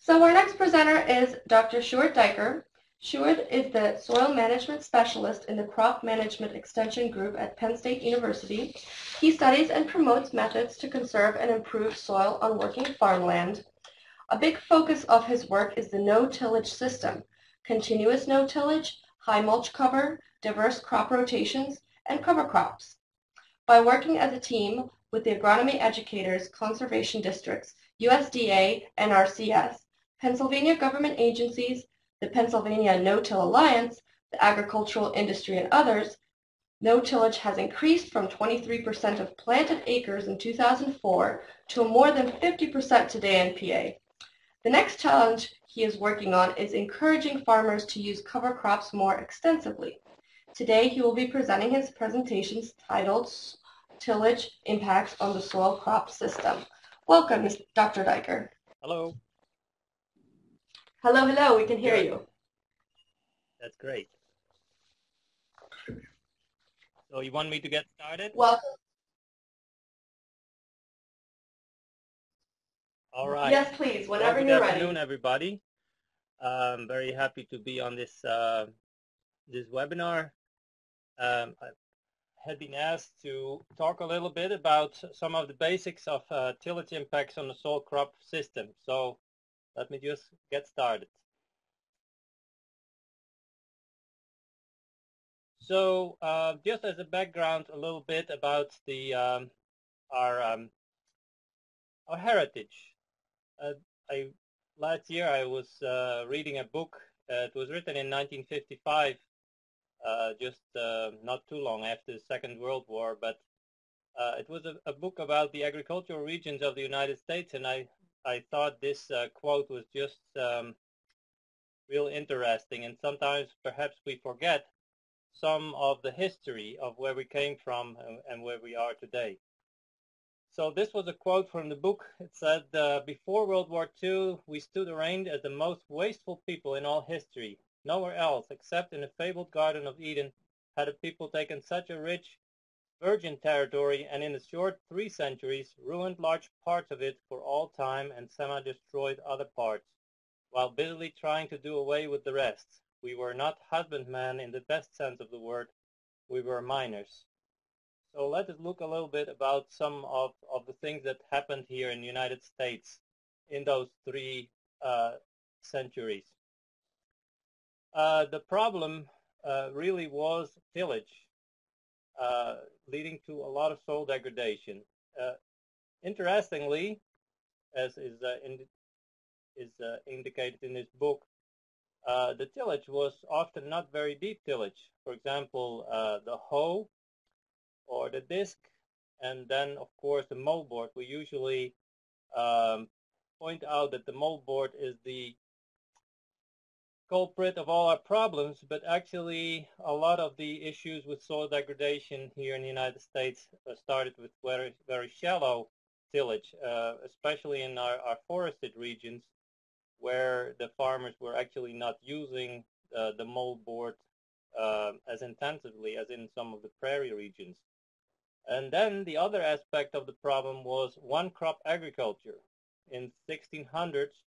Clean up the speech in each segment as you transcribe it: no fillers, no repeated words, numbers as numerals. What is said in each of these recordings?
So our next presenter is Dr. Sjoerd Dijker. Sjoerd is the Soil Management Specialist in the Crop Management Extension Group at Penn State University. He studies and promotes methods to conserve and improve soil on working farmland. A big focus of his work is the no-tillage system, continuous no-tillage, high mulch cover, diverse crop rotations, and cover crops. By working as a team with the agronomy educators, conservation districts, USDA, NRCS, Pennsylvania government agencies, the Pennsylvania No-Till Alliance, the agricultural industry, and others, no-tillage has increased from 23% of planted acres in 2004 to more than 50% today in PA. The next challenge he is working on is encouraging farmers to use cover crops more extensively. Today he will be presenting his presentations titled Tillage Impacts on the Soil Crop System. Welcome, Dr. Dijker. Hello. Hello, hello, we can hear you. That's great. So you want me to get started? Welcome. All right. Yes, please, whenever Good you're ready. Good afternoon, everybody. I'm very happy to be on this this webinar. I had been asked to talk a little bit about some of the basics of tillage impacts on the soil crop system. So let me just get started. So just as a background, a little bit about the our heritage. Last year I was reading a book. It was written in 1955, just not too long after the Second World War, but it was a book about the agricultural regions of the United States, and I thought this quote was just real interesting, and sometimes perhaps we forget some of the history of where we came from and where we are today. So this was a quote from the book. It said, before World War II, we stood arraigned as the most wasteful people in all history. Nowhere else, except in the fabled Garden of Eden, had a people taken such a rich, virgin territory and in a short 3 centuries ruined large parts of it for all time and semi-destroyed other parts, while busily trying to do away with the rest. We were not husbandmen in the best sense of the word. We were miners. So let us look a little bit about some of the things that happened here in the United States in those 3 centuries. The problem really was tillage, leading to a lot of soil degradation. Interestingly, as is indicated in this book, the tillage was often not very deep tillage. For example, the hoe or the disc, and then of course the moldboard. We usually point out that the moldboard is the culprit of all our problems, but actually a lot of the issues with soil degradation here in the United States started with very, very shallow tillage, especially in our forested regions, where the farmers were actually not using the moldboard as intensively as in some of the prairie regions. And then the other aspect of the problem was one-crop agriculture. In 1600s,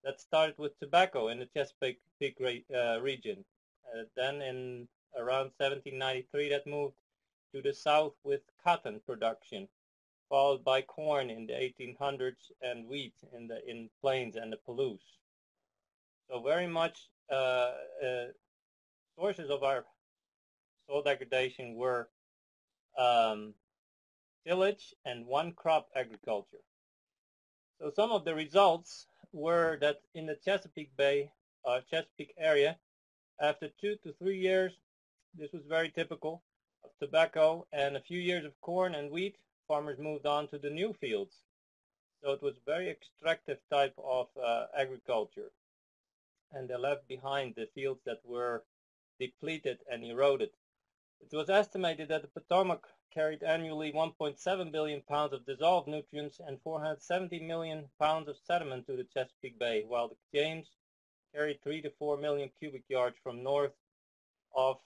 that started with tobacco in the Chesapeake region. Then in around 1793, that moved to the south with cotton production, followed by corn in the 1800s and wheat in plains and the Palouse. So very much sources of our soil degradation were tillage and one-crop agriculture. So some of the results were that in the Chesapeake area, after 2 to 3 years, this was very typical of tobacco, and a few years of corn and wheat, farmers moved on to the new fields. So it was very extractive type of agriculture, and they left behind the fields that were depleted and eroded. It was estimated that the Potomac carried annually 1.7 billion pounds of dissolved nutrients and 470 million pounds of sediment to the Chesapeake Bay, while the James carried 3 to 4 million cubic yards from north of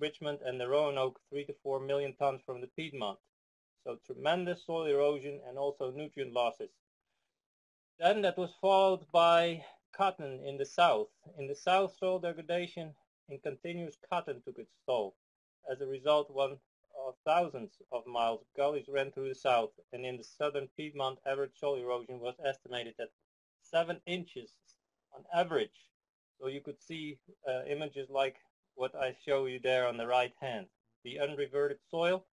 Richmond, and the Roanoke 3 to 4 million tons from the Piedmont. So tremendous soil erosion and also nutrient losses. Then that was followed by cotton in the south. In the south, soil degradation in continuous cotton took its toll. As a result, one of thousands of miles of gullies ran through the south, and in the southern Piedmont, average soil erosion was estimated at 7 inches on average. So you could see images like what I show you there on the right hand. The unreverted soil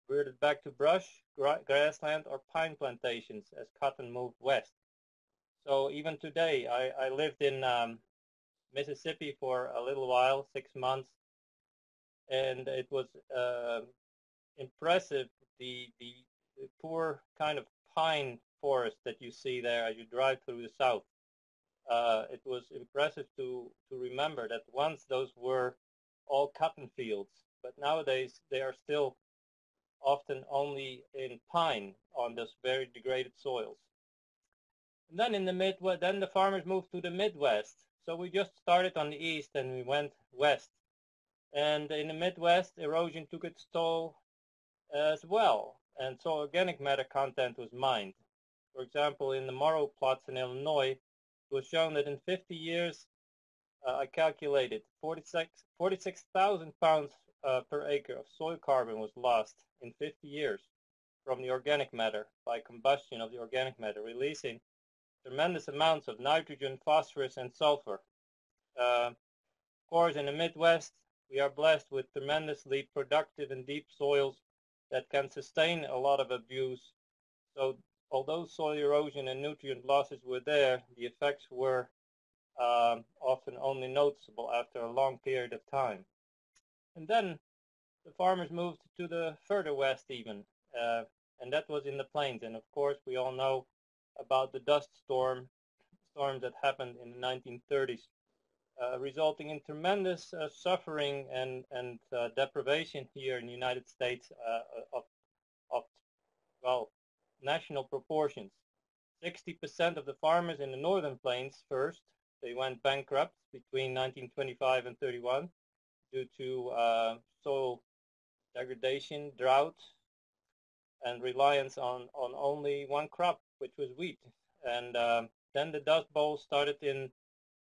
reverted back to brush, grassland, or pine plantations as cotton moved west. So even today, I lived in Mississippi for a little while, 6 months, and it was impressive, the poor kind of pine forest that you see there as you drive through the south. It was impressive to remember that once those were all cotton fields, but nowadays they are still often only in pine on those very degraded soils. And then in the Midwest, then the farmers moved to the Midwest. So we just started on the east and we went west. And in the Midwest, erosion took its toll as well. And so organic matter content was mined. For example, in the Morrow plots in Illinois, it was shown that in 50 years, I calculated 46,000 pounds per acre of soil carbon was lost in 50 years from the organic matter by combustion of the organic matter, releasing tremendous amounts of nitrogen, phosphorus, and sulfur. Of course, in the Midwest, we are blessed with tremendously productive and deep soils that can sustain a lot of abuse. So although soil erosion and nutrient losses were there, the effects were often only noticeable after a long period of time. And then the farmers moved to the further west even, and that was in the plains. And of course, we all know about the dust storms that happened in the 1930s, resulting in tremendous suffering and deprivation here in the United States of well, national proportions. 60% of the farmers in the northern plains first, they went bankrupt between 1925 and 31 due to soil degradation, drought, and reliance on only one crop, which was wheat. And then the Dust Bowl started in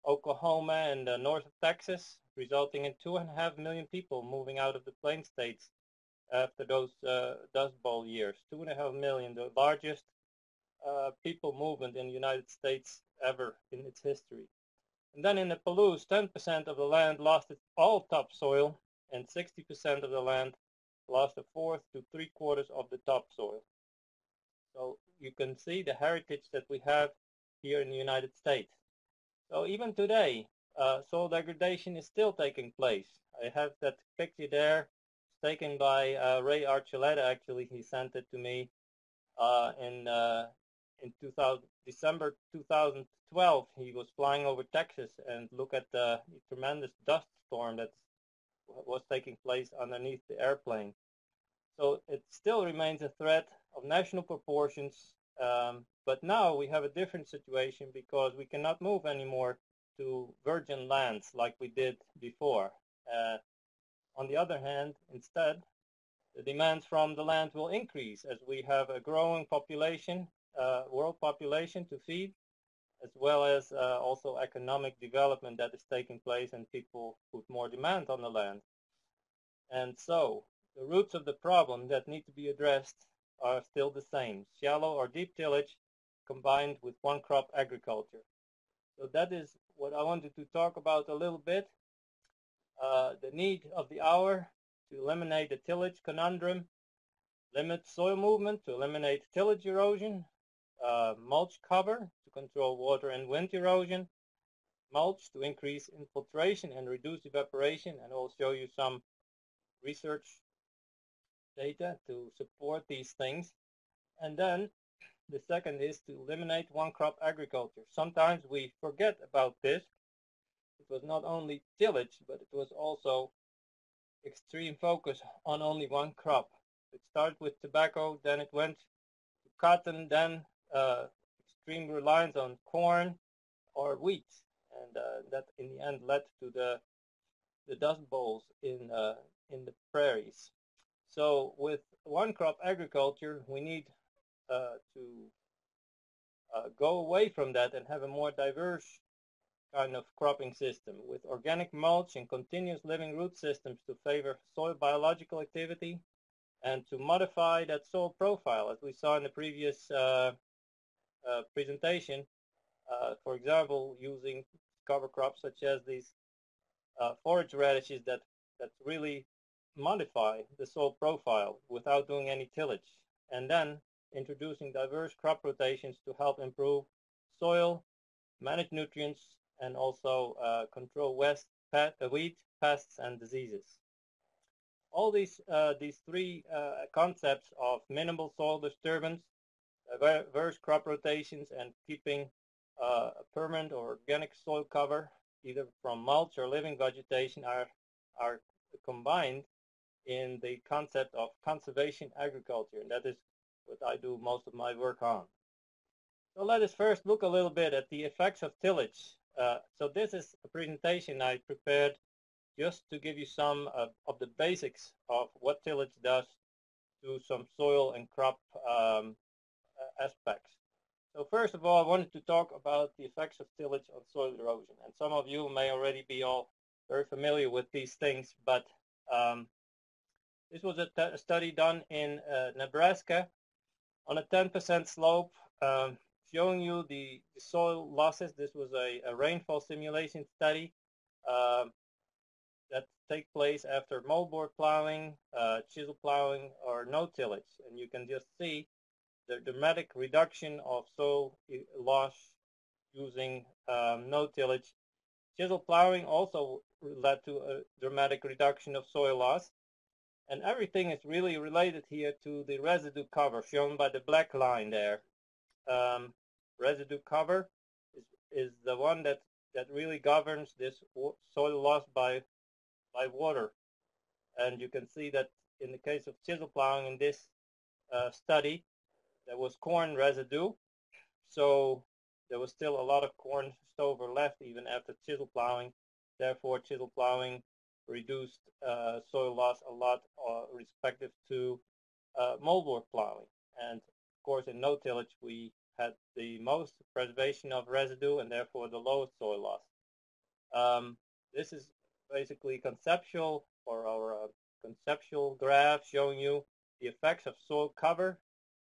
Oklahoma and north of Texas, resulting in 2.5 million people moving out of the plain states after those Dust Bowl years. 2.5 million, the largest people movement in the United States ever in its history. And then in the Palouse, 10% of the land lost its all topsoil, and 60% of the land lost a fourth to three-quarters of the topsoil. So you can see the heritage that we have here in the United States. So even today, soil degradation is still taking place. I have that picture there. It's taken by Ray Archuleta, actually. He sent it to me in December 2012. He was flying over Texas and looked at the tremendous dust storm that was taking place underneath the airplane. So it still remains a threat of national proportions, but now we have a different situation because we cannot move anymore to virgin lands like we did before. On the other hand, instead, the demands from the land will increase as we have a growing population, world population to feed, as well as also economic development that is taking place and people put more demand on the land. And so the roots of the problem that need to be addressed are still the same: shallow or deep tillage combined with one crop agriculture. So that is what I wanted to talk about a little bit. The need of the hour to eliminate the tillage conundrum, limit soil movement to eliminate tillage erosion, mulch cover to control water and wind erosion, mulch to increase infiltration and reduce evaporation, and I'll show you some research data to support these things. And then the second is to eliminate one crop agriculture. Sometimes we forget about this. It was not only tillage, but it was also extreme focus on only one crop. It started with tobacco, then it went to cotton, then extreme reliance on corn or wheat, and that in the end led to the dust bowls in the prairies. So with one crop agriculture, we need to go away from that and have a more diverse kind of cropping system with organic mulch and continuous living root systems to favor soil biological activity and to modify that soil profile, as we saw in the previous presentation. For example, using cover crops such as these forage radishes that really modify the soil profile without doing any tillage, and then introducing diverse crop rotations to help improve soil, manage nutrients, and also control weed, pests, and diseases. All these three concepts of minimal soil disturbance, diverse crop rotations, and keeping a permanent or organic soil cover, either from mulch or living vegetation, are combined in the concept of conservation agriculture, and that is what I do most of my work on. So let us first look a little bit at the effects of tillage. So this is a presentation I prepared just to give you some of the basics of what tillage does to some soil and crop aspects. So first of all, I wanted to talk about the effects of tillage on soil erosion. And some of you may already be all very familiar with these things, but this was a study done in Nebraska on a 10% slope, showing you the soil losses. This was a rainfall simulation study that take place after moldboard plowing, chisel plowing, or no tillage. And you can just see the dramatic reduction of soil loss using no tillage. Chisel plowing also led to a dramatic reduction of soil loss. And everything is really related here to the residue cover shown by the black line there. Residue cover is the one that really governs this soil loss by water. And you can see that in the case of chisel plowing in this study, there was corn residue. So there was still a lot of corn stover left even after chisel plowing. Therefore, chisel plowing reduced soil loss a lot respective to moldboard plowing. And of course, in no tillage, we had the most preservation of residue and therefore the lowest soil loss. This is basically conceptual, or our conceptual graph showing you the effects of soil cover,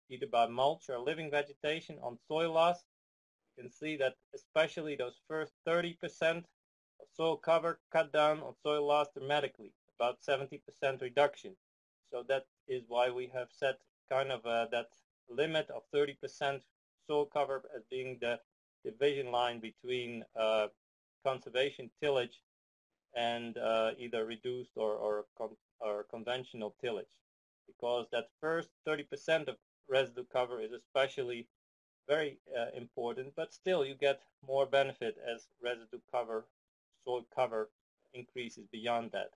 either by mulch or living vegetation, on soil loss. You can see that especially those first 30% of soil cover cut down on soil loss dramatically, about 70% reduction. So that is why we have set kind of that limit of 30% soil cover as being the division line between conservation tillage and either reduced or conventional tillage, because that first 30% of residue cover is especially very important, but still you get more benefit as residue cover, soil cover increases beyond that.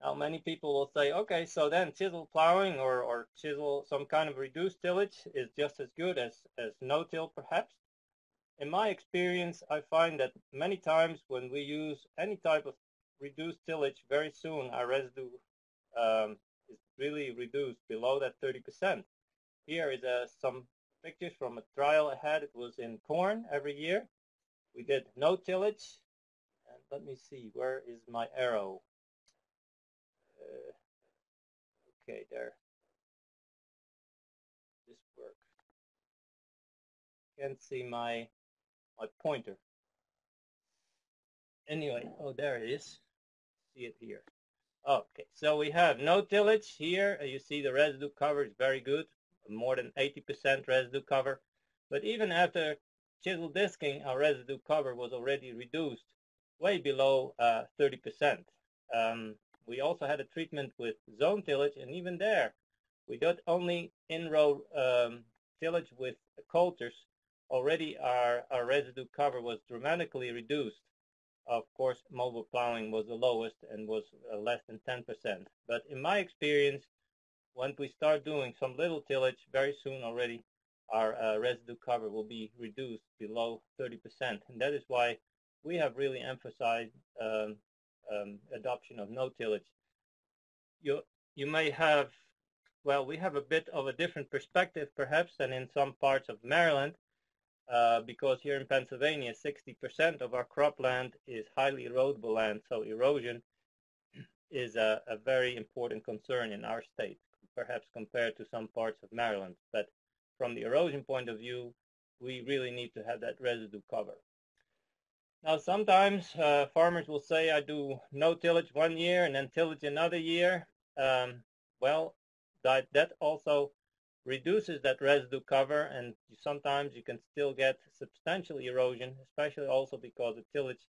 Now many people will say, okay, so then chisel plowing or chisel, some kind of reduced tillage is just as good as no-till perhaps. In my experience, I find that many times when we use any type of reduced tillage, very soon our residue is really reduced below that 30%. Here is some pictures from a trial I had. It was in corn every year. We did no tillage. And let me see, where is my arrow? Okay, there. This works. Can't see my pointer. Anyway, oh, there it is. See it here. Okay, so we have no tillage here. You see the residue cover is very good, more than 80% residue cover. But even after chisel disking, our residue cover was already reduced way below 30%. We also had a treatment with zone tillage, and even there, we did only in-row tillage with coulters. Already our residue cover was dramatically reduced. Of course, mobile plowing was the lowest and was less than 10%. But in my experience, when we start doing some little tillage, very soon already our residue cover will be reduced below 30%. And that is why we have really emphasized adoption of no tillage. you may have, well, we have a bit of a different perspective perhaps than in some parts of Maryland, because here in Pennsylvania, 60% of our cropland is highly erodible land, so erosion is a very important concern in our state, perhaps compared to some parts of Maryland. But from the erosion point of view, we really need to have that residue cover. Now, sometimes farmers will say, I do no tillage one year and then tillage another year. Well, that also reduces that residue cover, and sometimes you can still get substantial erosion, especially also because the tillage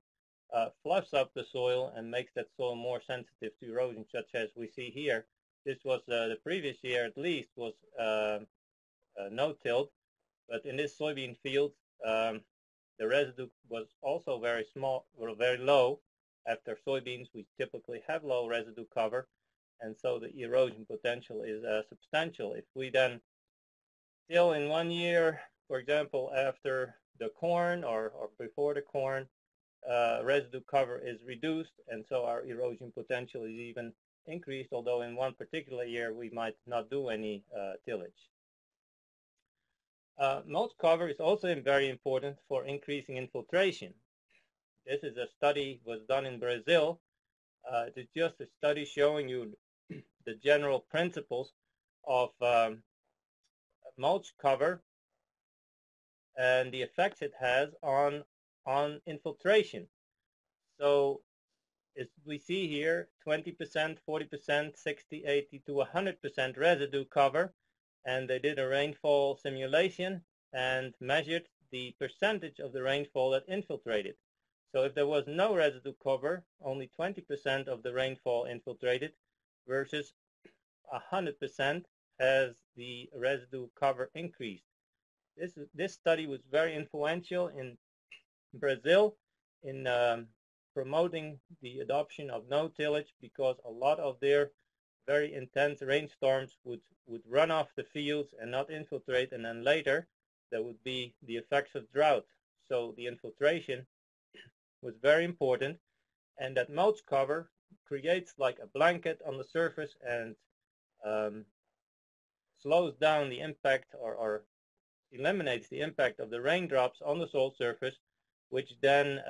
fluffs up the soil and makes that soil more sensitive to erosion, such as we see here. This was the previous year at least was no-tilled, but in this soybean field, the residue was also very small or very low. After soybeans, we typically have low residue cover, and so the erosion potential is substantial. If we then till in 1 year, for example, after the corn or before the corn, residue cover is reduced, and so our erosion potential is even increased, although in one particular year we might not do any tillage. Mulch cover is also very important for increasing infiltration. This is a study was done in Brazil. It's just a study showing you the general principles of mulch cover and the effects it has on infiltration. So as we see here, 20%, 40%, 60, 80 to 100% residue cover, and they did a rainfall simulation and measured the percentage of the rainfall that infiltrated. So if there was no residue cover, only 20% of the rainfall infiltrated versus 100% as the residue cover increased. This study was very influential in Brazil in promoting the adoption of no-tillage, because a lot of their very intense rainstorms would run off the fields and not infiltrate, and then later there would be the effects of drought. So the infiltration was very important, and that mulch cover creates like a blanket on the surface and slows down the impact or eliminates the impact of the raindrops on the soil surface, which then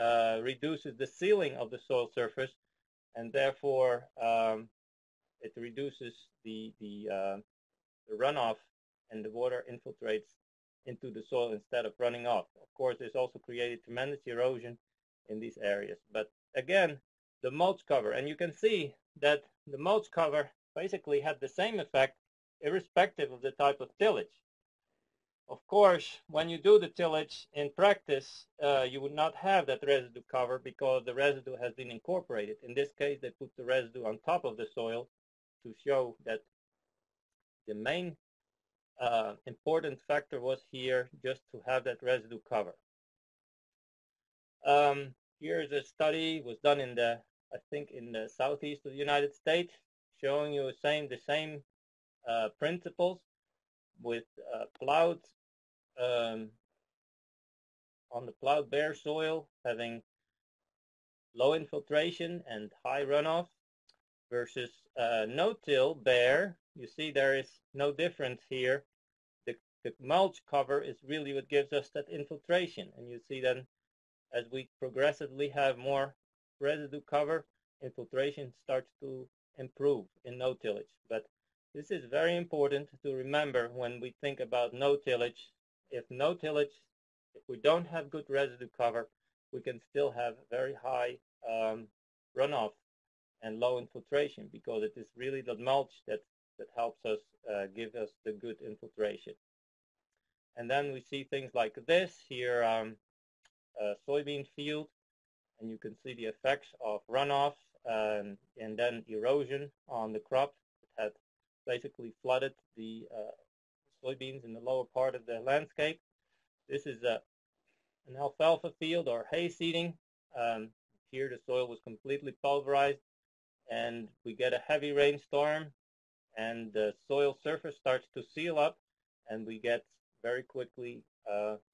reduces the sealing of the soil surface, and therefore it reduces the runoff, and the water infiltrates into the soil instead of running off. Of course, this also created tremendous erosion in these areas. But again, the mulch cover, and you can see that the mulch cover basically had the same effect irrespective of the type of tillage. Of course, when you do the tillage in practice, you would not have that residue cover because the residue has been incorporated. In this case, they put the residue on top of the soil to show that the main important factor was here just to have that residue cover. Here is a study was done in the, I think, in the southeast of the United States, showing you the same principles with plowed on the plowed bare soil having low infiltration and high runoff versus no-till bare. You see there is no difference here. The mulch cover is really what gives us that infiltration, and you see then as we progressively have more residue cover, infiltration starts to improve in no-tillage. But this is very important to remember when we think about no-tillage. If no-tillage, if we don't have good residue cover, we can still have very high runoff and low infiltration, because it is really the mulch that helps us give us the good infiltration. And then we see things like this here, soybean field, and you can see the effects of runoff and then erosion on the crop. It had basically flooded the soybeans in the lower part of the landscape. This is an alfalfa field or hay seeding. Here the soil was completely pulverized, and we get a heavy rainstorm, and the soil surface starts to seal up, and we get very quickly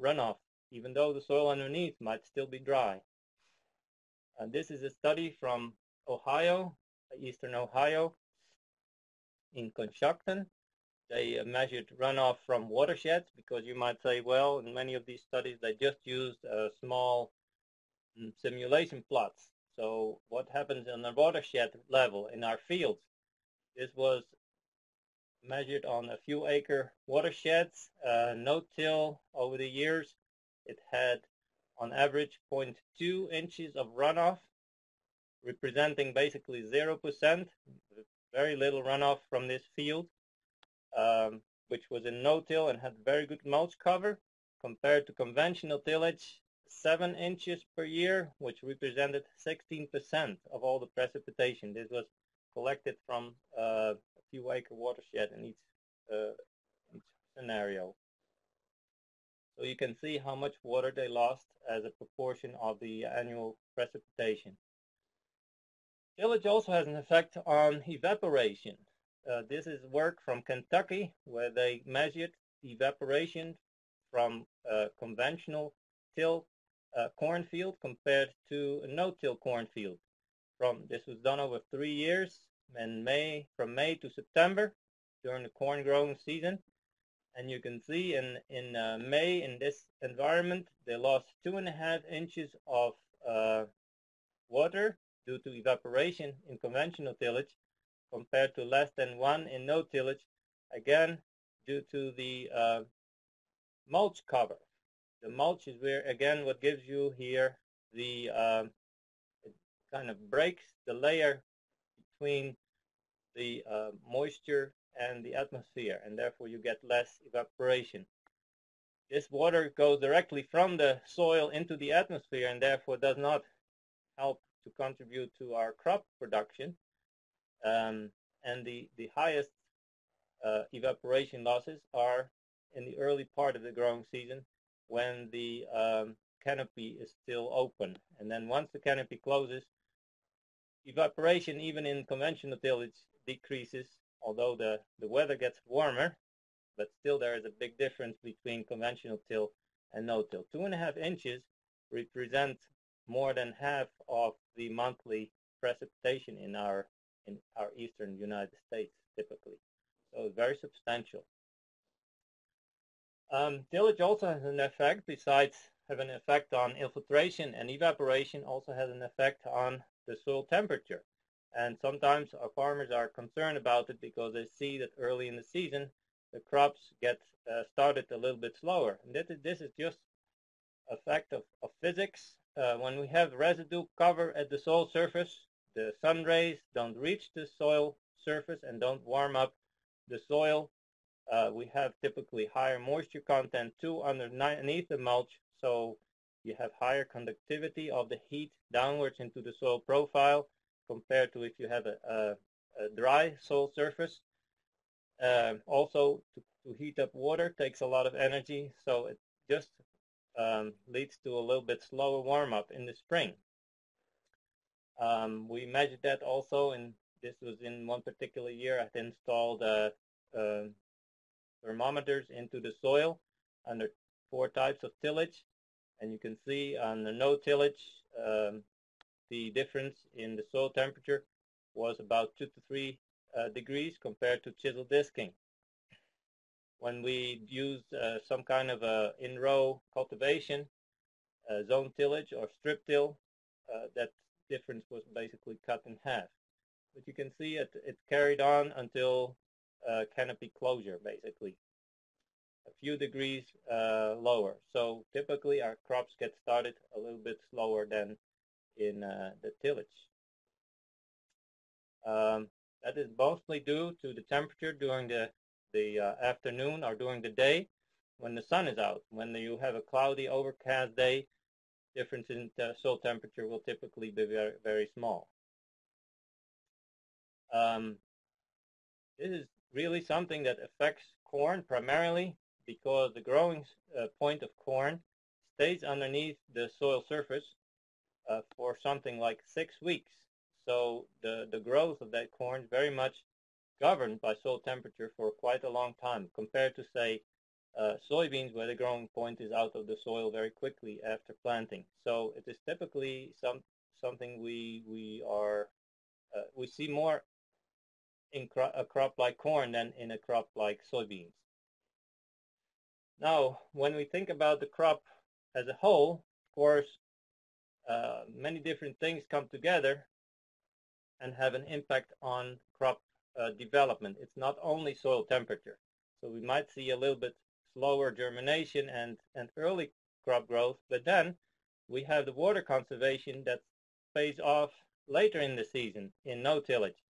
runoff, even though the soil underneath might still be dry. And this is a study from Ohio, eastern Ohio, in Compaction. They measured runoff from watersheds, because you might say, well, in many of these studies they just used small simulation plots. So what happens on the watershed level in our fields? This was measured on a few acre watersheds, no-till over the years. It had on average 0.2 inches of runoff, representing basically 0%, very little runoff from this field, which was in no-till and had very good mulch cover, compared to conventional tillage, 7 inches per year, which represented 16% of all the precipitation. This was collected from a few acre watershed in each scenario. So you can see how much water they lost as a proportion of the annual precipitation. Tillage also has an effect on evaporation. This is work from Kentucky, where they measured evaporation from a conventional till cornfield compared to a no-till cornfield. This was done over 3 years, and from May to September during the corn growing season. And you can see in May, in this environment, they lost 2.5 inches of water due to evaporation in conventional tillage, compared to less than 1 in no tillage, again due to the mulch cover. The mulch is where, again, what gives you here the it kind of breaks the layer between the moisture and the atmosphere, and therefore you get less evaporation. This water goes directly from the soil into the atmosphere, and therefore does not help to contribute to our crop production. And the highest evaporation losses are in the early part of the growing season, when the canopy is still open. And then once the canopy closes, evaporation, even in conventional tillage, decreases, although the weather gets warmer, but still there is a big difference between conventional till and no-till. 2.5 inches represent more than half of the monthly precipitation in our eastern United States, typically. So very substantial. Tillage also has an effect, besides having an effect on infiltration and evaporation, also has an effect on the soil temperature. And sometimes our farmers are concerned about it, because they see that early in the season the crops get started a little bit slower. And this is just a fact of physics. When we have residue cover at the soil surface, the sun rays don't reach the soil surface and don't warm up the soil. We have typically higher moisture content too underneath the mulch, so you have higher conductivity of the heat downwards into the soil profile, compared to if you have a dry soil surface. Also, to heat up water takes a lot of energy, so it just leads to a little bit slower warm-up in the spring. We measured that also, and this was in one particular year. I had installed thermometers into the soil under 4 types of tillage, and you can see on the no tillage the difference in the soil temperature was about 2 to 3 degrees compared to chisel disking. When we used some kind of a in-row cultivation, zone tillage or strip till, that difference was basically cut in half. But you can see it carried on until canopy closure, basically, a few degrees lower. So typically our crops get started a little bit slower than in the tillage. That is mostly due to the temperature during the afternoon or during the day when the sun is out. When you have a cloudy, overcast day, difference in soil temperature will typically be very, very small. This is really something that affects corn primarily, because the growing point of corn stays underneath the soil surface for something like 6 weeks. So the growth of that corn is very much governed by soil temperature for quite a long time, compared to, say, soybeans, where the growing point is out of the soil very quickly after planting. So it is typically something we see more in a crop like corn than in a crop like soybeans. Now, when we think about the crop as a whole, of course, many different things come together and have an impact on crop development. It's not only soil temperature. So we might see a little bit slower germination and early crop growth, but then we have the water conservation that pays off later in the season in no-tillage.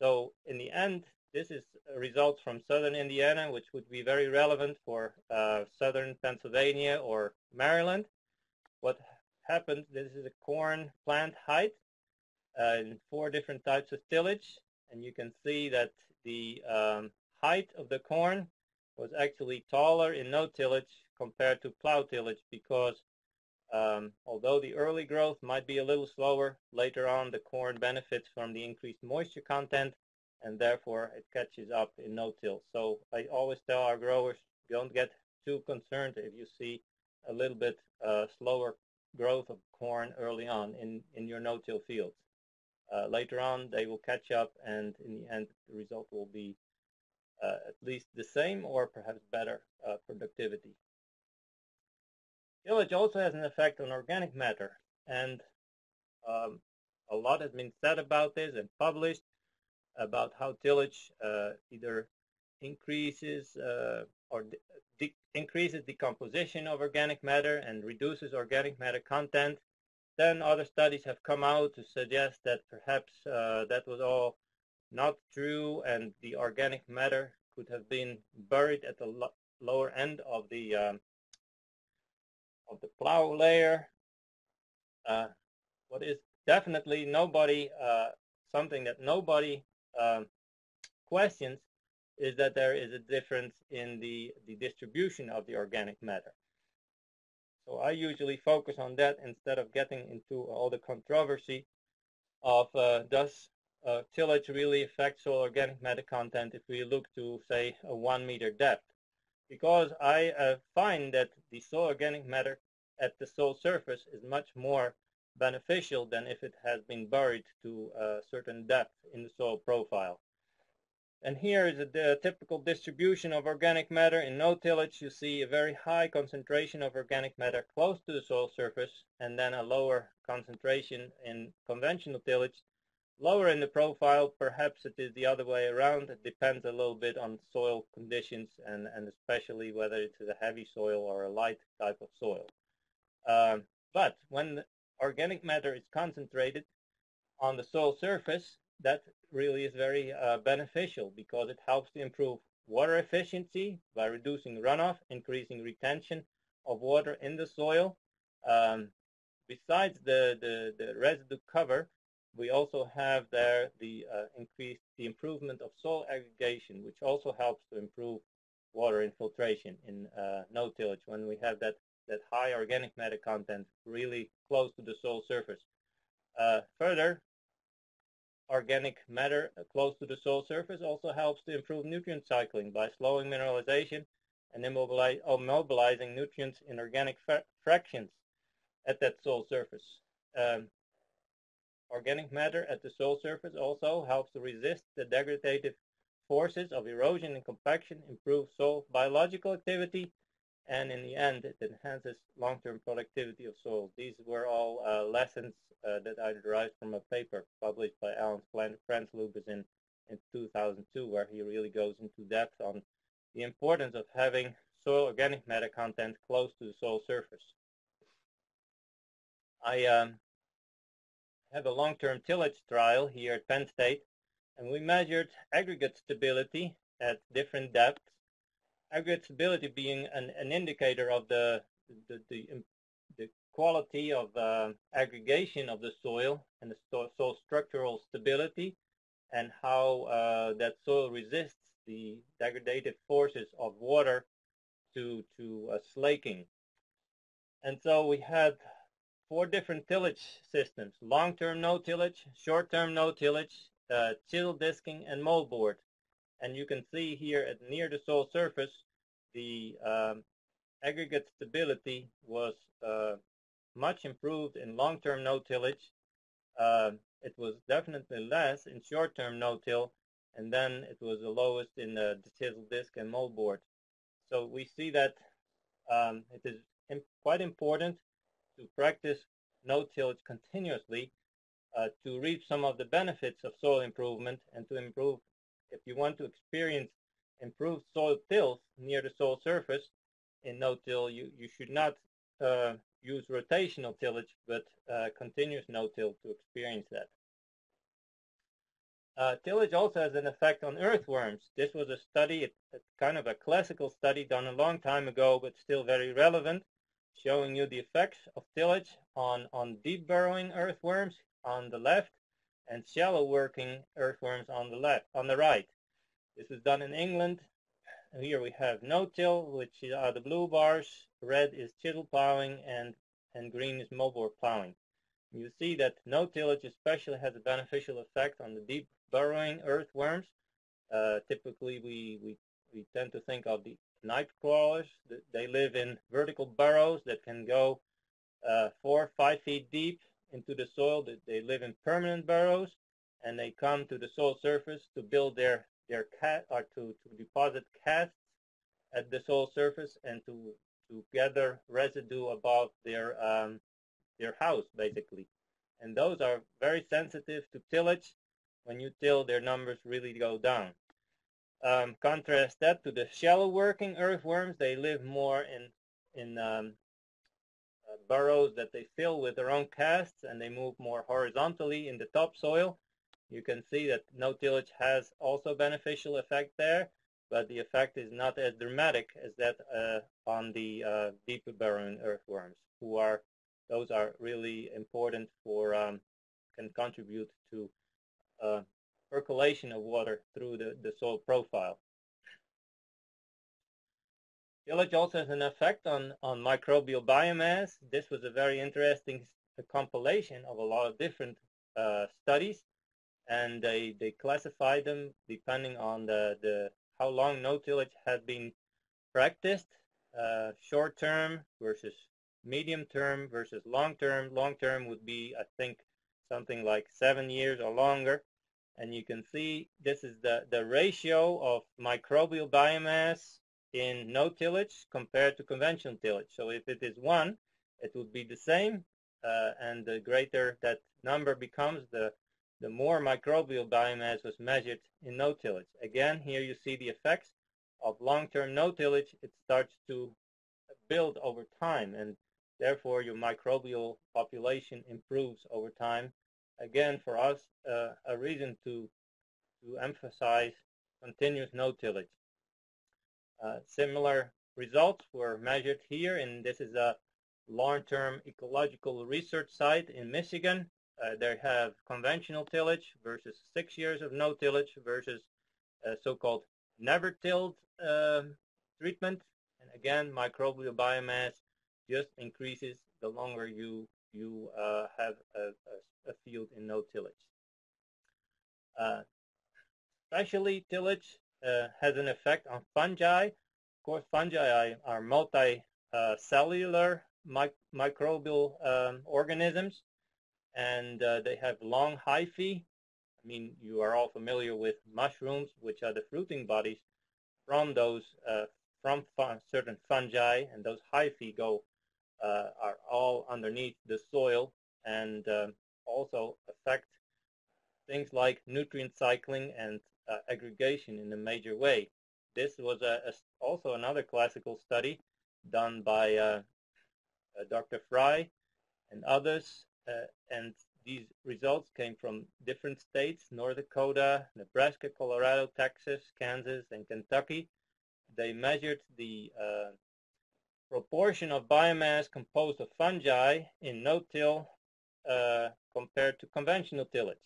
So in the end, this is results from southern Indiana, which would be very relevant for southern Pennsylvania or Maryland. What happens, this is a corn plant height in 4 different types of tillage, and you can see that the height of the corn was actually taller in no-tillage compared to plow tillage because although the early growth might be a little slower, later on the corn benefits from the increased moisture content, and therefore it catches up in no-till. So I always tell our growers, don't get too concerned if you see a little bit slower growth of corn early on in your no-till fields. Later on, they will catch up, and in the end, the result will be at least the same or perhaps better productivity. Tillage also has an effect on organic matter, and a lot has been said about this and published about how tillage either increases or increases decomposition of organic matter and reduces organic matter content. Then other studies have come out to suggest that perhaps that was all not true, and the organic matter could have been buried at the lower end of the plow layer. What is definitely something that nobody questions is that there is a difference in the distribution of the organic matter. So I usually focus on that instead of getting into all the controversy of does tillage really affect soil organic matter content if we look to, say, a 1 meter depth. Because I find that the soil organic matter at the soil surface is much more beneficial than if it has been buried to a certain depth in the soil profile. And here is the typical distribution of organic matter. In no-tillage, you see a very high concentration of organic matter close to the soil surface, and then a lower concentration in conventional tillage. Lower in the profile, perhaps it is the other way around. It depends a little bit on soil conditions and especially whether it is a heavy soil or a light type of soil. But when the organic matter is concentrated on the soil surface, that really is very beneficial because it helps to improve water efficiency by reducing runoff, increasing retention of water in the soil. Besides the residue cover, we also have there the improvement of soil aggregation, which also helps to improve water infiltration in no-tillage when we have that high organic matter content really close to the soil surface. Further, organic matter close to the soil surface also helps to improve nutrient cycling by slowing mineralization and immobilizing nutrients in organic fractions at that soil surface. Organic matter at the soil surface also helps to resist the degradative forces of erosion and compaction, improve soil biological activity, and in the end, it enhances long-term productivity of soils. These were all lessons that I derived from a paper published by Alan Franz-Lubis in 2002, where he really goes into depth on the importance of having soil organic matter content close to the soil surface. I have a long-term tillage trial here at Penn State, and we measured aggregate stability at different depths. Aggregate stability being an indicator of the quality of aggregation of the soil and the soil structural stability, and how that soil resists the degradative forces of water to slaking. And so we had 4 different tillage systems: long-term no-tillage, short-term no-tillage, chill disking, and moldboard. And you can see here near the soil surface, the aggregate stability was much improved in long-term no-tillage. It was definitely less in short-term no-till, and then it was the lowest in the chisel disc and moldboard. So we see that it is quite important to practice no-tillage continuously to reap some of the benefits of soil improvement and to improve. If you want to experience improved soil tilth near the soil surface in no-till, you should not use rotational tillage, but continuous no-till to experience that. Tillage also has an effect on earthworms. This was a study, kind of a classical study done a long time ago, but still very relevant, showing you the effects of tillage on deep burrowing earthworms on the left and shallow working earthworms on the right. This was done in England. Here we have no-till, which are the blue bars. Red is chisel plowing, and green is moldboard plowing. You see that no-tillage especially has a beneficial effect on the deep burrowing earthworms. Typically, we tend to think of the night crawlers. They live in vertical burrows that can go 4 or 5 feet deep into the soil. They live in permanent burrows, and they come to the soil surface to build their to deposit casts at the soil surface and to gather residue above their house, basically. And those are very sensitive to tillage. When you till, their numbers really go down. Contrast that to the shallow working earthworms. They live more in burrows that they fill with their own casts, and they move more horizontally in the topsoil. You can see that no tillage has also beneficial effect there, but the effect is not as dramatic as that on the deeper burrowing earthworms, those are really important for can contribute to percolation of water through the soil profile. Tillage also has an effect on microbial biomass. This was a very interesting compilation of a lot of different studies, and they classified them depending on how long no-tillage had been practiced, short term versus medium term versus long term. Long term would be, I think, something like 7 years or longer. And you can see this is the ratio of microbial biomass in no tillage compared to conventional tillage. So if it is 1, it would be the same, and the greater that number becomes, the more microbial biomass was measured in no tillage. Again, here you see the effects of long-term no tillage. It starts to build over time, and therefore your microbial population improves over time. Again, for us, a reason to emphasize continuous no tillage. Similar results were measured here, and this is a long-term ecological research site in Michigan. They have conventional tillage versus 6 years of no tillage versus so-called never tilled treatment. And again, microbial biomass just increases the longer you have a field in no tillage. Especially tillage has an effect on fungi. Of course, fungi are multi-cellular microbial organisms, and they have long hyphae. I mean, you are all familiar with mushrooms, which are the fruiting bodies from those certain fungi, and those hyphae are all underneath the soil and also affect things like nutrient cycling and aggregation in a major way. This was also another classical study done by Dr. Fry and others, and these results came from different states: North Dakota, Nebraska, Colorado, Texas, Kansas, and Kentucky. They measured the proportion of biomass composed of fungi in no-till compared to conventional tillage.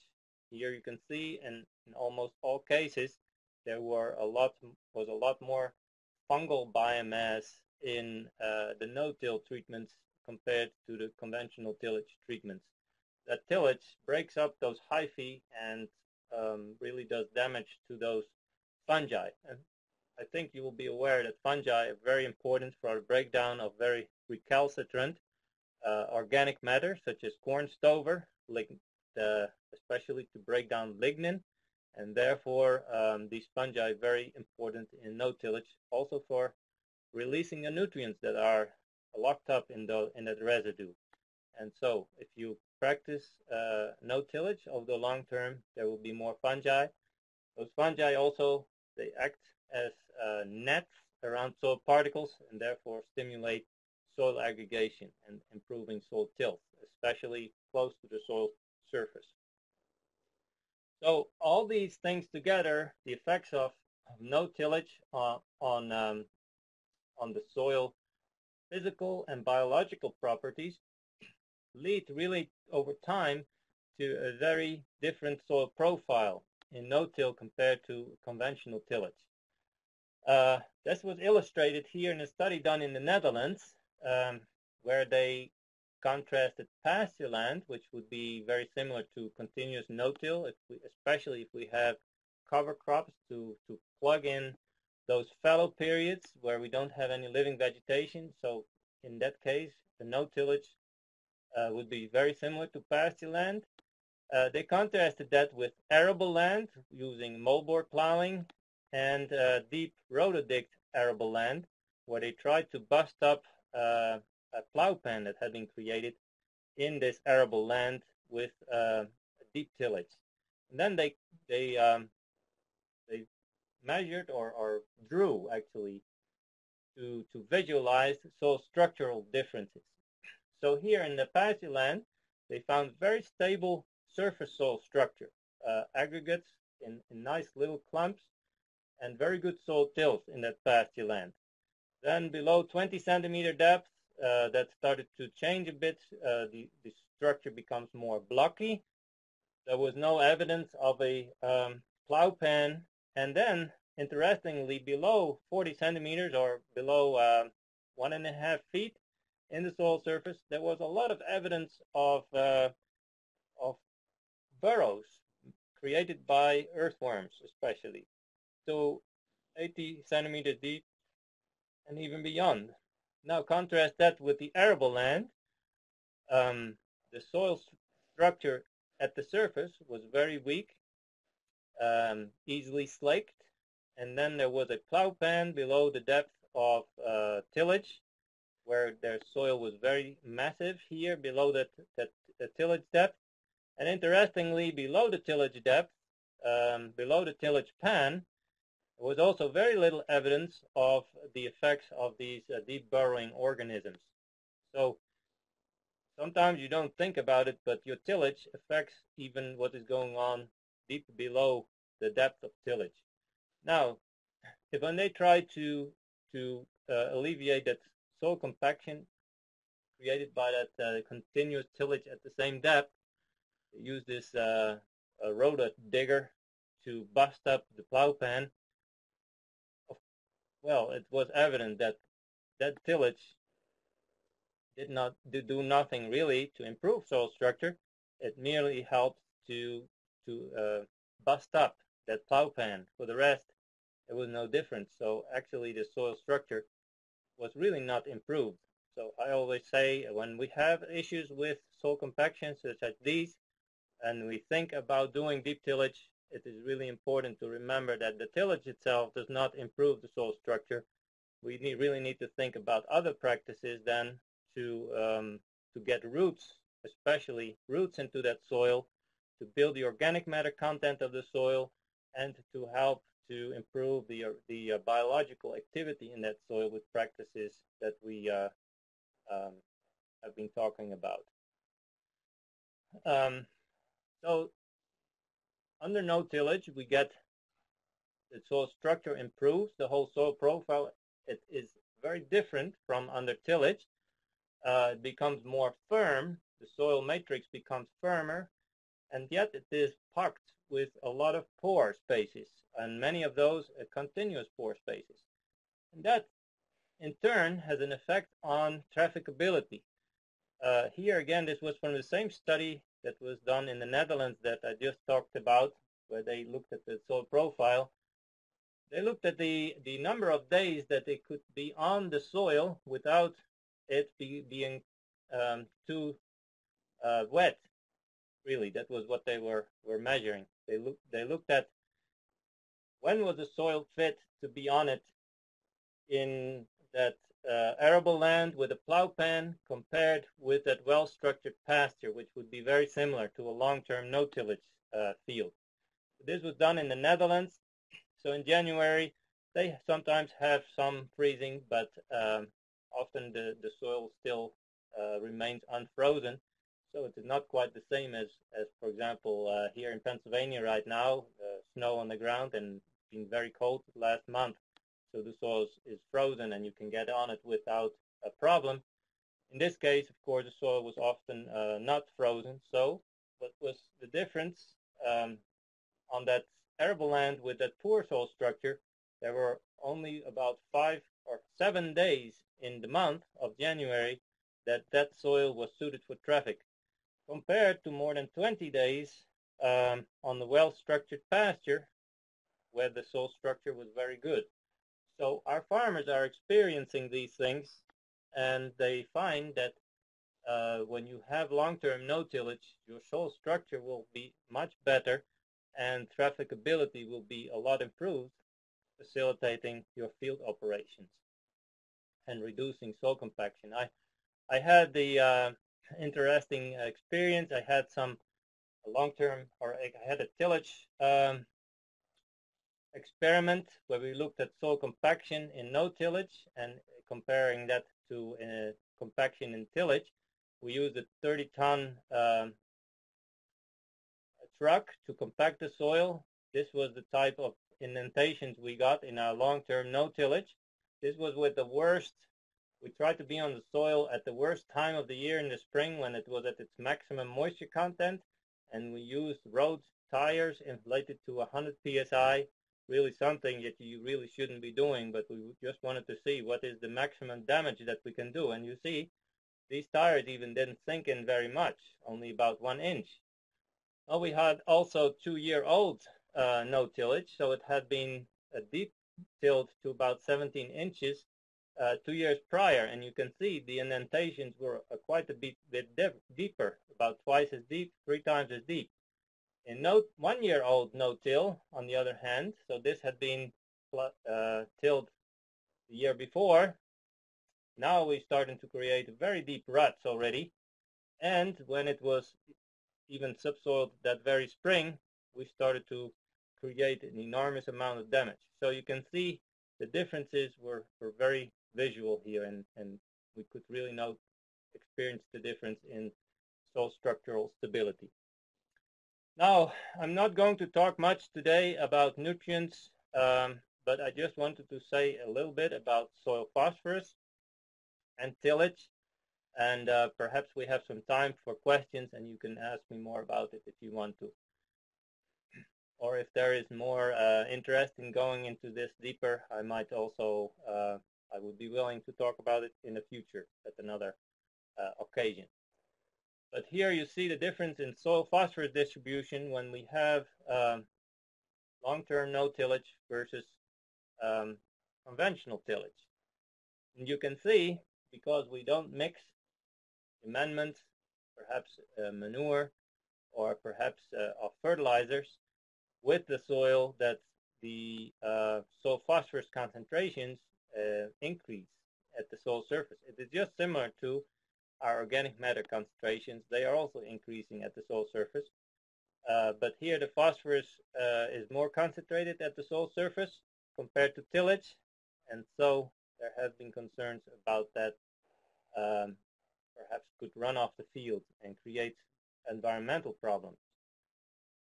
Here you can see in almost all cases there was a lot more fungal biomass in the no-till treatments compared to the conventional tillage treatments. That tillage breaks up those hyphae and really does damage to those fungi. And I think you will be aware that fungi are very important for the breakdown of very recalcitrant organic matter, such as corn stover, especially to break down lignin. And therefore, these fungi are very important in no-tillage, also for releasing the nutrients that are locked up in that residue. And so if you practice no-tillage over the long term, there will be more fungi. Those fungi also, they act as nets around soil particles and therefore stimulate soil aggregation and improving soil tilth, especially close to the soil surface. So all these things together, the effects of no-tillage on the soil physical and biological properties lead really over time to a very different soil profile in no-till compared to conventional tillage. This was illustrated here in a study done in the Netherlands, where they contrasted pasture land, which would be very similar to continuous no-till, especially if we have cover crops to plug in those fallow periods where we don't have any living vegetation. So in that case, the no-tillage would be very similar to pasture land. They contrasted that with arable land using moldboard plowing and deep rotodigged arable land, where they tried to bust up a plow pan that had been created in this arable land with deep tillage. And then they measured or drew actually to visualize soil structural differences. So here in the pasture land, they found very stable surface soil structure, aggregates in nice little clumps, and very good soil tilth in that pasture land. Then below 20 centimeter depth, that started to change a bit. The structure becomes more blocky. There was no evidence of a plow pan. And then, interestingly, below 40 centimeters or below 1.5 feet in the soil surface, there was a lot of evidence of burrows created by earthworms, especially, to 80 centimeters deep and even beyond. Now contrast that with the arable land. The soil structure at the surface was very weak, easily slaked, and then there was a plow pan below the depth of tillage, where their soil was very massive here below that tillage depth. And interestingly, below the tillage depth, below the tillage pan, there was also very little evidence of the effects of these deep burrowing organisms. So sometimes you don't think about it, but your tillage affects even what is going on deep below the depth of tillage. Now, when they try to alleviate that soil compaction created by that continuous tillage at the same depth, they use this rotor digger to bust up the plow pan. Well, it was evident that that tillage did not do nothing really to improve soil structure. It merely helped to bust up that plow pan. For the rest, there was no difference. So actually, the soil structure was really not improved. So I always say when we have issues with soil compaction such as these, and we think about doing deep tillage, it is really important to remember that the tillage itself does not improve the soil structure. We really need to think about other practices then to get roots, especially roots into that soil, to build the organic matter content of the soil, and to help to improve the biological activity in that soil with practices that we have been talking about. So under no tillage, we get the soil structure improves, the whole soil profile. It is very different from under tillage. It becomes more firm, the soil matrix becomes firmer, and yet it is packed with a lot of pore spaces, and many of those are continuous pore spaces. And that, in turn, has an effect on trafficability. Here again, this was from the same study that was done in the Netherlands that I just talked about, where they looked at the soil profile. They looked at the number of days that they could be on the soil without it being too wet. Really, that was what they were measuring. They looked at when was the soil fit to be on it in that arable land with a plow pan compared with that well-structured pasture, which would be very similar to a long-term no-tillage field. This was done in the Netherlands. So in January, they sometimes have some freezing, but often the soil still remains unfrozen. So it is not quite the same as for example, here in Pennsylvania right now, snow on the ground and been very cold last month. So the soil is frozen and you can get on it without a problem. In this case, of course, the soil was often not frozen. So what was the difference on that arable land with that poor soil structure? There were only about 5 or 7 days in the month of January that soil was suited for traffic, compared to more than 20 days on the well-structured pasture where the soil structure was very good. So our farmers are experiencing these things, and they find that when you have long-term no-tillage, your soil structure will be much better and trafficability will be a lot improved, facilitating your field operations and reducing soil compaction. I had the interesting experience. I had some long-term, or I had a tillage experiment where we looked at soil compaction in no-tillage and comparing that to compaction in tillage. We used a 30-ton truck to compact the soil. This was the type of indentations we got in our long-term no-tillage. This was with the worst. We tried to be on the soil at the worst time of the year in the spring when it was at its maximum moisture content, and we used road tires inflated to 100 psi. Really something that you really shouldn't be doing, but we just wanted to see what is the maximum damage that we can do. And you see, these tires even didn't sink in very much, only about 1 inch. Well, we had also 2-year-old no-tillage, so it had been deep tilled to about 17 inches 2 years prior, and you can see the indentations were quite a bit deeper, about twice as deep, 3 times as deep. In 1-year-old no-till, on the other hand, so this had been tilled the year before, now we're starting to create very deep ruts already, and when it was even subsoiled that very spring, we started to create an enormous amount of damage. So you can see the differences were very visual here, and we could really experience the difference in soil structural stability. Now, I'm not going to talk much today about nutrients, but I just wanted to say a little bit about soil phosphorus and tillage, and perhaps we have some time for questions, and you can ask me more about it if you want to. Or if there is more interest in going into this deeper, I might also, I would be willing to talk about it in the future at another occasion. But here you see the difference in soil phosphorus distribution when we have long-term no-tillage versus conventional tillage. And you can see, because we don't mix amendments, perhaps manure, or perhaps of fertilizers with the soil, that the soil phosphorus concentrations increase at the soil surface. It is just similar to our organic matter concentrations. They are also increasing at the soil surface. But here the phosphorus is more concentrated at the soil surface compared to tillage, and so there have been concerns about that perhaps could run off the field and create environmental problems.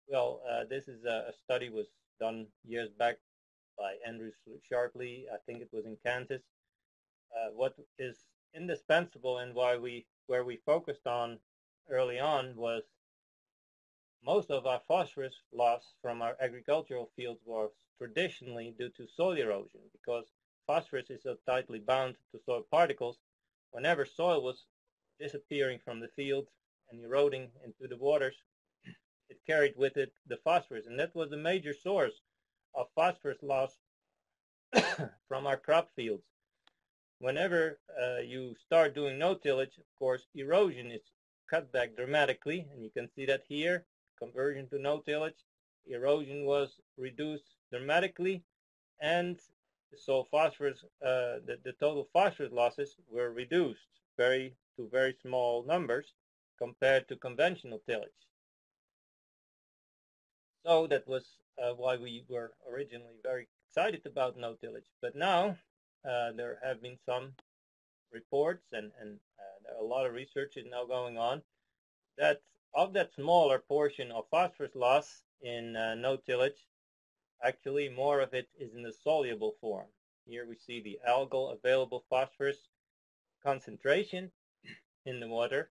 Well, this is a study was done years back by Andrew Sharpley. I think it was in Kansas. What is indispensable and where we focused on early on was most of our phosphorus loss from our agricultural fields was traditionally due to soil erosion, because phosphorus is so tightly bound to soil particles. Whenever soil was disappearing from the field and eroding into the waters, it carried with it the phosphorus, and that was a major source of phosphorus loss from our crop fields. Whenever you start doing no-tillage, of course, erosion is cut back dramatically, and you can see that here, conversion to no-tillage. erosion was reduced dramatically, and so phosphorus, the total phosphorus losses were reduced to very small numbers compared to conventional tillage. So that was why we were originally very excited about no-tillage. But now there have been some reports, and there are a lot of research is now going on, that of that smaller portion of phosphorus loss in no-tillage, actually more of it is in the soluble form. Here we see the algal available phosphorus concentration in the water,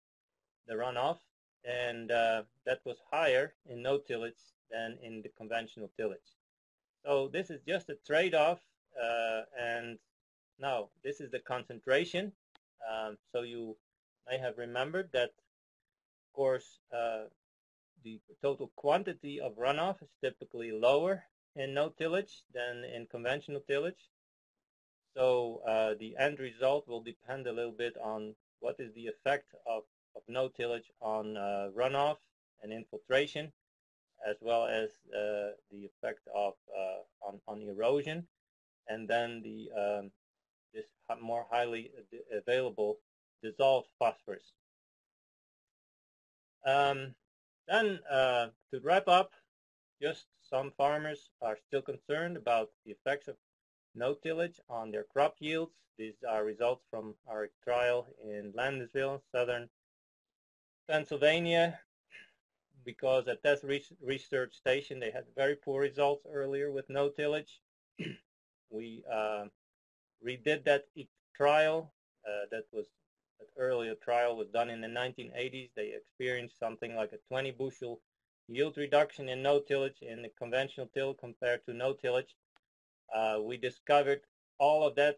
the runoff, and that was higher in no-tillage than in the conventional tillage. So this is just a trade-off, and now this is the concentration. So you may have remembered that, of course, the total quantity of runoff is typically lower in no-tillage than in conventional tillage. So the end result will depend a little bit on what is the effect of no-tillage on runoff and infiltration, as well as the effect of on erosion, and then the this more highly available dissolved phosphorus. Then to wrap up, just some farmers are still concerned about the effects of no-tillage on their crop yields. These are results from our trial in Landisville, southern Pennsylvania, because at that research station they had very poor results earlier with no-tillage. We redid that trial. That earlier trial was done in the 1980s. They experienced something like a 20 bushel yield reduction in no-tillage in the conventional till compared to no-tillage. We discovered all of that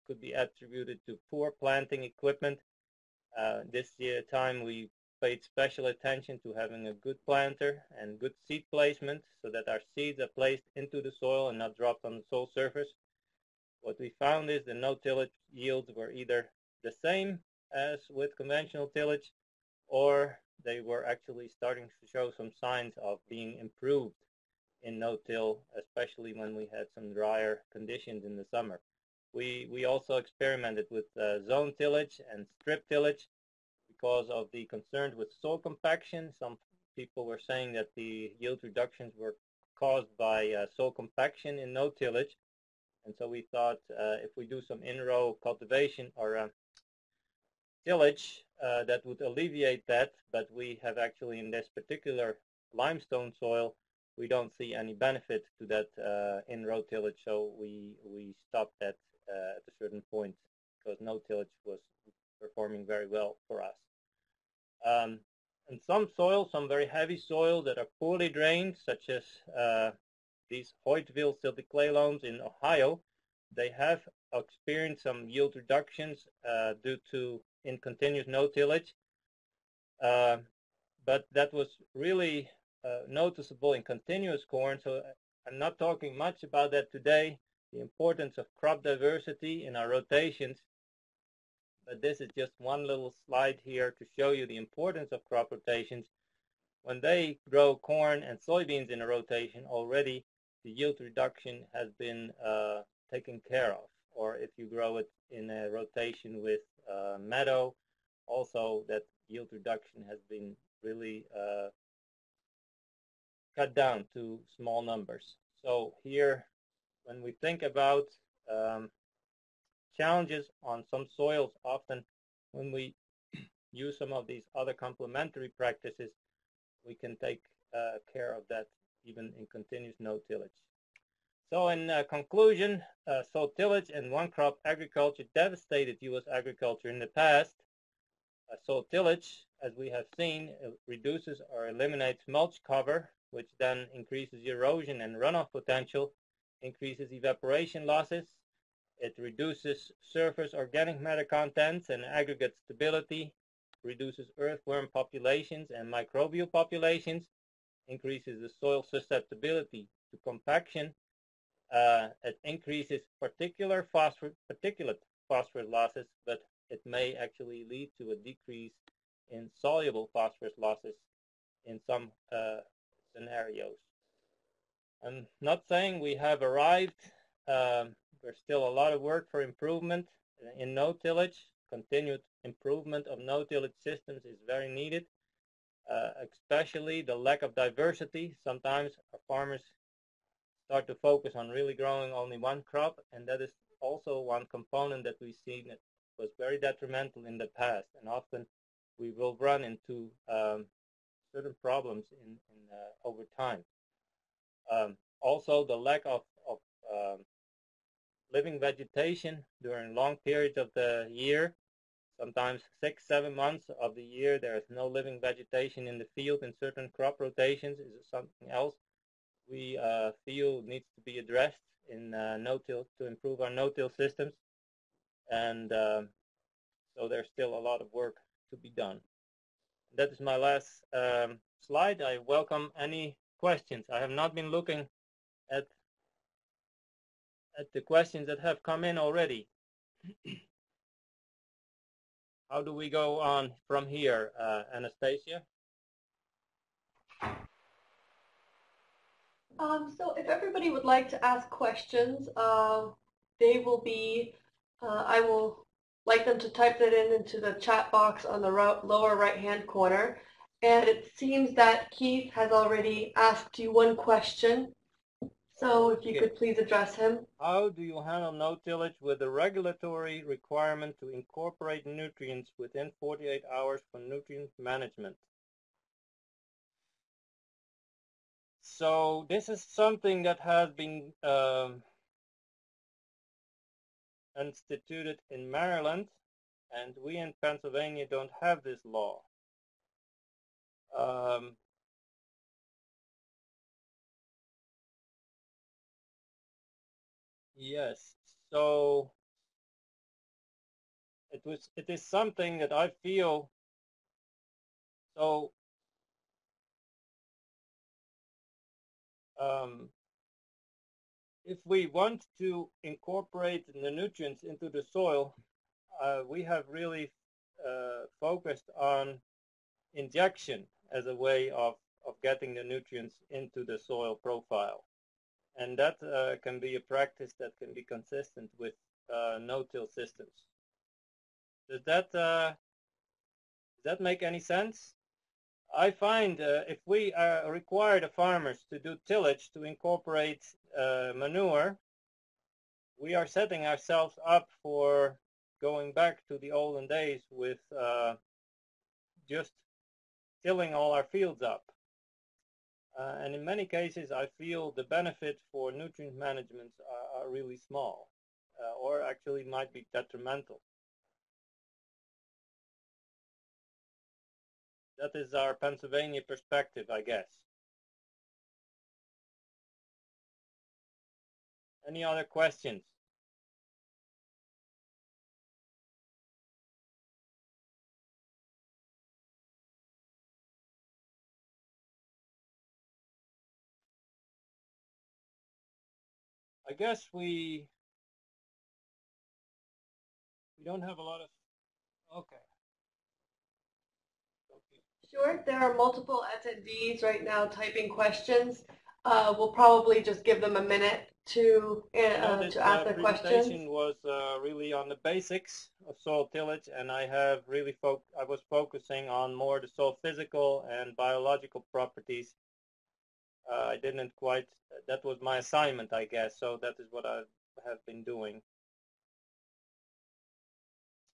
could be attributed to poor planting equipment. This time we paid special attention to having a good planter and good seed placement so that our seeds are placed into the soil and not dropped on the soil surface. What we found is the no-tillage yields were either the same as with conventional tillage, or they were actually starting to show some signs of being improved in no-till, especially when we had some drier conditions in the summer. We also experimented with zone tillage and strip tillage because of the concerns with soil compaction. Some people were saying that the yield reductions were caused by soil compaction in no-tillage. And so we thought if we do some in-row cultivation or tillage, that would alleviate that. But we have actually, in this particular limestone soil, we don't see any benefit to that in-row tillage. So we stopped that at a certain point because no tillage was performing very well for us. And some soils, some very heavy soils that are poorly drained, such as these Hoytville silty clay loams in Ohio, they have experienced some yield reductions due to continuous no-tillage. But that was really noticeable in continuous corn, so I'm not talking much about that today, the importance of crop diversity in our rotations. But this is just one little slide here to show you the importance of crop rotations. When they grow corn and soybeans in a rotation already, the yield reduction has been taken care of. Or if you grow it in a rotation with meadow, also that yield reduction has been really cut down to small numbers. So here, when we think about challenges on some soils, often when we use some of these other complementary practices, we can take care of that even in continuous no-tillage. So in conclusion, soil tillage and one-crop agriculture devastated U.S. agriculture in the past. Soil tillage, as we have seen, reduces or eliminates mulch cover, which then increases erosion and runoff potential, increases evaporation losses. It reduces surface organic matter contents and aggregate stability, reduces earthworm populations and microbial populations, increases the soil susceptibility to compaction. It increases particulate phosphorus losses, but it may actually lead to a decrease in soluble phosphorus losses in some scenarios. I'm not saying we have arrived. There's still a lot of work for improvement in no-tillage. Continued improvement of no-tillage systems is very needed, especially the lack of diversity. Sometimes our farmers start to focus on really growing only one crop, and that is also one component that we've seen that was very detrimental in the past, and often we will run into certain problems in over time. Also, the lack of living vegetation during long periods of the year, sometimes 6-7 months of the year, there is no living vegetation in the field in certain crop rotations, is something else we feel needs to be addressed in no-till to improve our no-till systems. And so there's still a lot of work to be done. That is my last slide. I welcome any questions. I have not been looking at the questions that have come in already. How do we go on from here, Anastasia? So if everybody would like to ask questions, they will be, I will like them to type that into the chat box on the lower right-hand corner. And it seems that Keith has already asked you one question. So if you could please address him. How do you handle no-tillage with the regulatory requirement to incorporate nutrients within 48 hours for nutrient management? So this is something that has been instituted in Maryland, and we in Pennsylvania don't have this law. Yes, so it is something that I feel so if we want to incorporate the nutrients into the soil, we have really focused on injection as a way of getting the nutrients into the soil profile. And that can be a practice that can be consistent with no-till systems. Does that make any sense? I find if we require the farmers to do tillage to incorporate manure, we are setting ourselves up for going back to the olden days with just tilling all our fields up. And in many cases, I feel the benefit for nutrient management are really small, or actually might be detrimental. That is our Pennsylvania perspective, I guess. Any other questions? I guess we don't have a lot of, okay. Sure, there are multiple attendees right now typing questions. We'll probably just give them a minute to ask their questions. This presentation was really on the basics of soil tillage, and I have really I was focusing on more the soil physical and biological properties. I didn't quite, that was my assignment, I guess, so that is what I have been doing.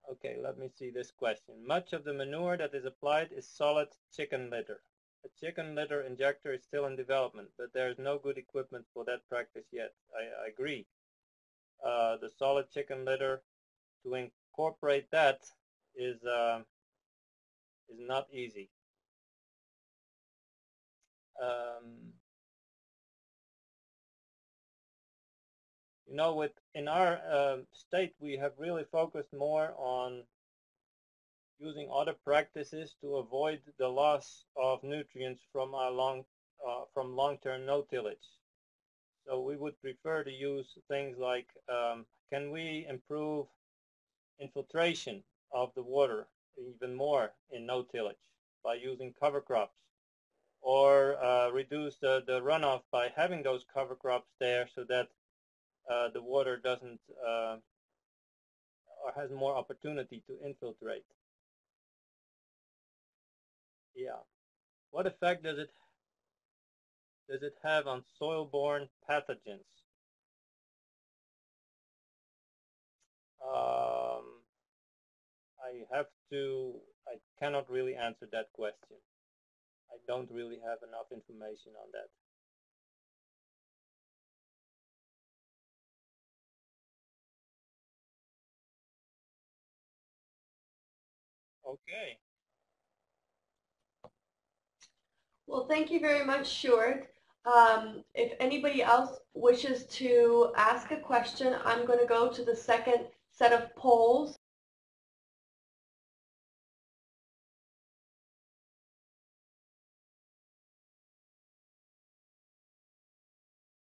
Okay, let me see this question. Much of the manure that is applied is solid chicken litter. A chicken litter injector is still in development, but there is no good equipment for that practice yet. I agree. The solid chicken litter, to incorporate that is not easy. You know, in our state, we have really focused more on using other practices to avoid the loss of nutrients from our long-term no-tillage. So we would prefer to use things like, can we improve infiltration of the water even more in no-tillage by using cover crops? or reduce the runoff by having those cover crops there so that the water doesn't or has more opportunity to infiltrate. Yeah. What effect does it have on soil-borne pathogens? I cannot really answer that question. I don't really have enough information on that. Okay. Well, thank you very much, Sjoerd. If anybody else wishes to ask a question, I'm going to go to the second set of polls